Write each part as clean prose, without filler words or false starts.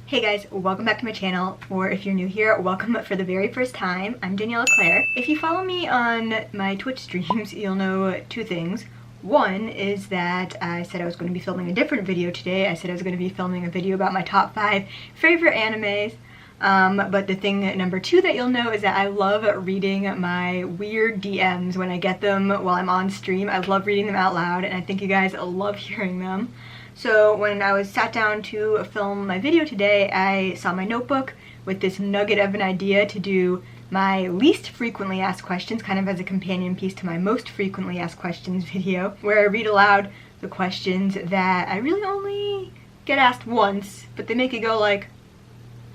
Hey guys, welcome back to my channel, or if you're new here, welcome for the very first time. I'm Daniella.claire. If you follow me on my Twitch streams, you'll know two things. One is that I said I was going to be filming a different video today. I said I was going to be filming a video about my top 5 favorite animes. But the thing number two that you'll know is that I love reading my weird DMs when I get them while I'm on stream. I love reading them out loud, and I think you guys love hearing them. So when I was sat down to film my video today, I saw my notebook with this nugget of an idea to do my least frequently asked questions, kind of as a companion piece to my most frequently asked questions video, where I read aloud the questions that I really only get asked once, but they make it go like,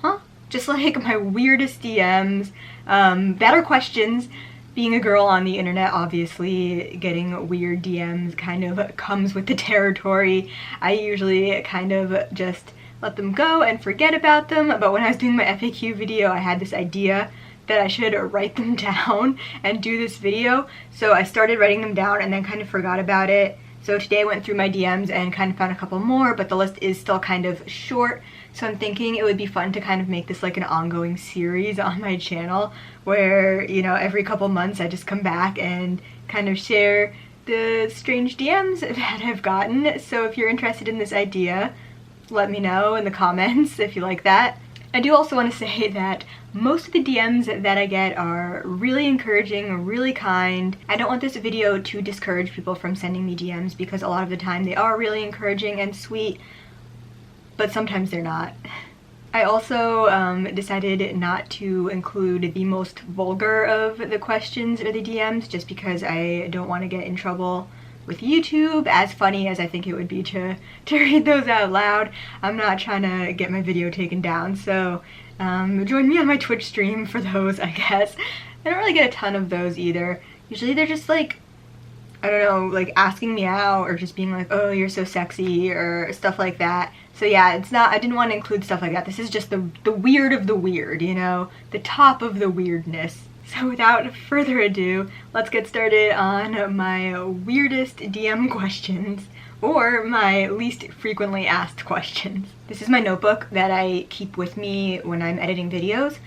huh? Just like my weirdest DMs, better questions. Being a girl on the internet, obviously, getting weird DMs kind of comes with the territory. I usually kind of just let them go and forget about them, but when I was doing my FAQ video, I had this idea that I should write them down and do this video, so I started writing them down and then kind of forgot about it. So today I went through my DMs and kind of found a couple more, but the list is still kind of short, so I'm thinking it would be fun to kind of make this like an ongoing series on my channel where, you know, every couple months I just come back and kind of share the strange DMs that I've gotten. So if you're interested in this idea, let me know in the comments if you like that. I do also want to say that most of the DMs that I get are really encouraging, really kind. I don't want this video to discourage people from sending me DMs because a lot of the time they are really encouraging and sweet, but sometimes they're not. I also decided not to include the most vulgar of the questions or the DMs just because I don't want to get in trouble with YouTube, as funny as I think it would be to read those out loud. I'm not trying to get my video taken down, so join me on my Twitch stream for those, I guess. I don't really get a ton of those either. Usually they're just like, I don't know, like asking me out or just being like, oh, you're so sexy or stuff like that. So yeah, it's not, I didn't want to include stuff like that. This is just the weird of the weird, you know, the top of the weirdness. So without further ado, let's get started on my weirdest DM questions, or my least frequently asked questions. This is my notebook that I keep with me when I'm editing videos,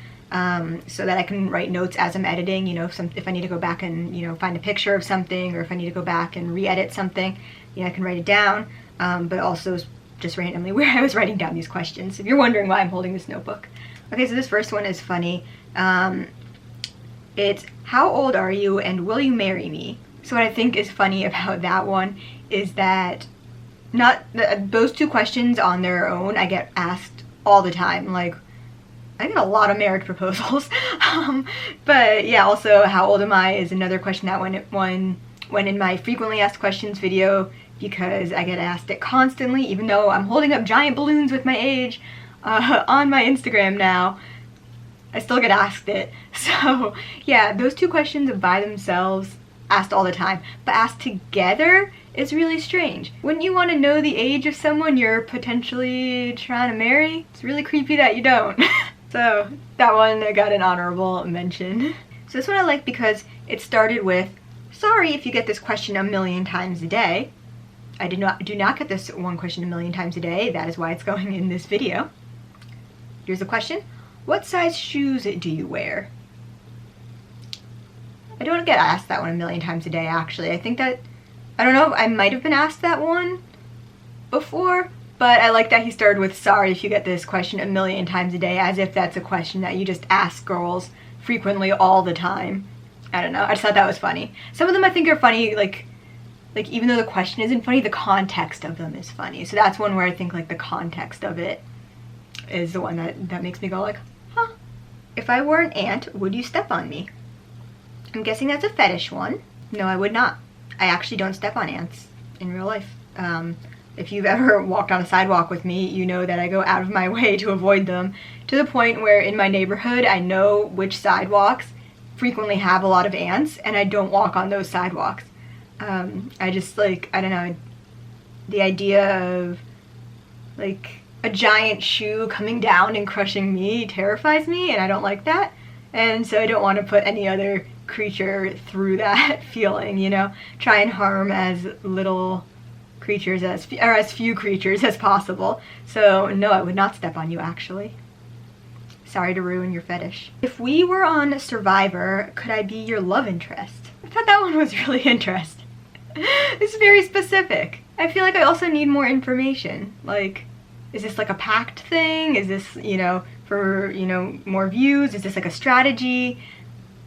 so that I can write notes as I'm editing, you know, if I need to go back and, you know, find a picture of something, or if I need to go back and re-edit something, you know, I can write it down, but also just randomly where I was writing down these questions, if you're wondering why I'm holding this notebook. Okay, so this first one is funny. It's, how old are you and will you marry me? So what I think is funny about that one is that those two questions on their own I get asked all the time. Like, I get a lot of marriage proposals. But yeah, also how old am I is another question that went in my frequently asked questions video, because I get asked it constantly, even though I'm holding up giant balloons with my age on my Instagram now. I still get asked it. So yeah, those two questions by themselves asked all the time, but asked together is really strange. Wouldn't you want to know the age of someone you're potentially trying to marry? It's really creepy that you don't. So that one got an honorable mention. So this one I like because it started with, sorry if you get this question a million times a day. I do not get this one question a million times a day. That is why it's going in this video. Here's the question. What size shoes do you wear? I don't get asked that one a million times a day, actually. I think that, I don't know, I might have been asked that one before, but I like that he started with, sorry if you get this question a million times a day, as if that's a question that you just ask girls frequently all the time. I don't know, I just thought that was funny. Some of them I think are funny, like even though the question isn't funny, the context of them is funny. So that's one where I think like the context of it is the one that makes me go like, huh. If I were an ant, would you step on me? I'm guessing that's a fetish one. No, I would not. I actually don't step on ants in real life. If you've ever walked on a sidewalk with me, you know that I go out of my way to avoid them, to the point where in my neighborhood I know which sidewalks frequently have a lot of ants, and I don't walk on those sidewalks. I just like, I don't know, the idea of like a giant shoe coming down and crushing me terrifies me, and I don't like that, and so I don't want to put any other creature through that feeling, you know? Try and harm as little creatures as few creatures as possible. So no, I would not step on you actually. Sorry to ruin your fetish. If we were on Survivor, could I be your love interest? I thought that one was really interesting. It's very specific. I feel like I also need more information. Like, is this like a pact thing? Is this, you know, for, you know, more views? Is this like a strategy?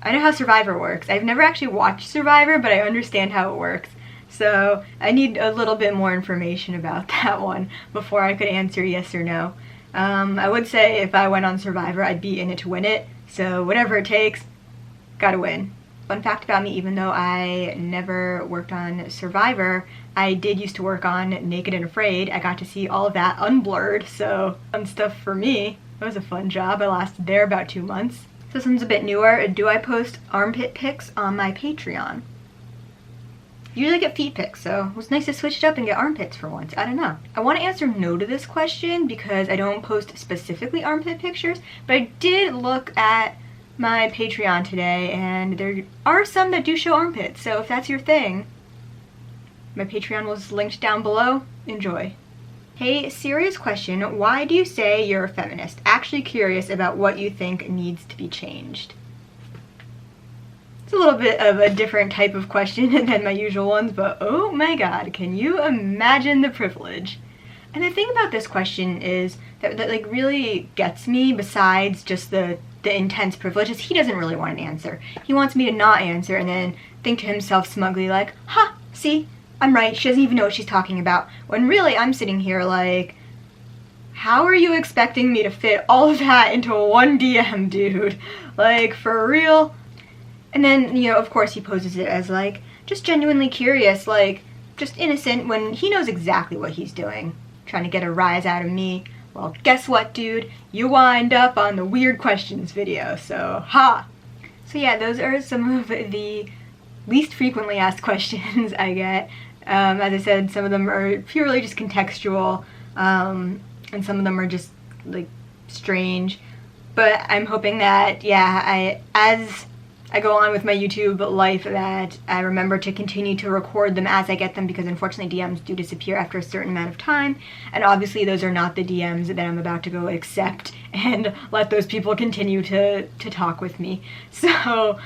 I know how Survivor works. I've never actually watched Survivor, but I understand how it works. So I need a little bit more information about that one before I could answer yes or no. I would say if I went on Survivor, I'd be in it to win it. So whatever it takes, gotta win. Fun fact about me, even though I never worked on Survivor, I did used to work on Naked and Afraid. I got to see all of that unblurred, so fun stuff for me. That was a fun job. I lasted there about 2 months. So this one's a bit newer. Do I post armpit pics on my Patreon? Usually I get feet pics, so it was nice to switch it up and get armpits for once. I don't know. I want to answer no to this question because I don't post specifically armpit pictures, but I did look at my Patreon today and there are some that do show armpits, so if that's your thing, my Patreon was linked down below. Enjoy. Hey, serious question. Why do you say you're a feminist? Actually curious about what you think needs to be changed. It's a little bit of a different type of question than my usual ones, but oh my god, can you imagine the privilege? And the thing about this question is that like really gets me, besides just the intense privilege, is he doesn't really want an answer. He wants me to not answer and then think to himself smugly like, ha, see, I'm right, she doesn't even know what she's talking about. When really I'm sitting here like, how are you expecting me to fit all of that into one DM, dude? Like, for real? And then, you know, of course he poses it as like, just genuinely curious, like, just innocent, when he knows exactly what he's doing. Trying to get a rise out of me. Well, guess what, dude? You wind up on the weird questions video, so ha! So yeah, those are some of the least frequently asked questions I get. As I said, some of them are purely just contextual, and some of them are just, like, strange. But I'm hoping that, yeah, as I go on with my YouTube life, that I remember to continue to record them as I get them, because unfortunately DMs do disappear after a certain amount of time, and obviously those are not the DMs that I'm about to go accept and let those people continue to talk with me. So,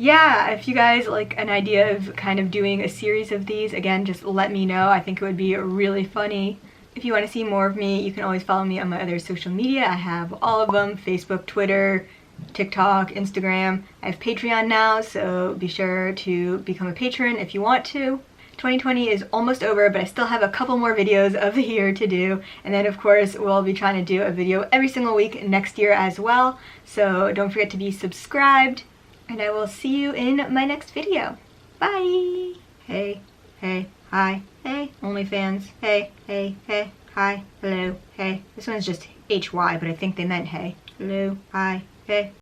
yeah, if you guys like an idea of kind of doing a series of these, again, just let me know. I think it would be really funny. If you want to see more of me, you can always follow me on my other social media. I have all of them: Facebook, Twitter, TikTok, Instagram. I have Patreon now, so be sure to become a patron if you want to. 2020 is almost over, but I still have a couple more videos of the year to do, and then of course we'll be trying to do a video every single week next year as well, so don't forget to be subscribed, and I will see you in my next video. Bye! Hey, hey, hi, hey, OnlyFans, hey, hey, hey, hi, hello, hey. This one's just HY, but I think they meant hey. Hello, hi, hey.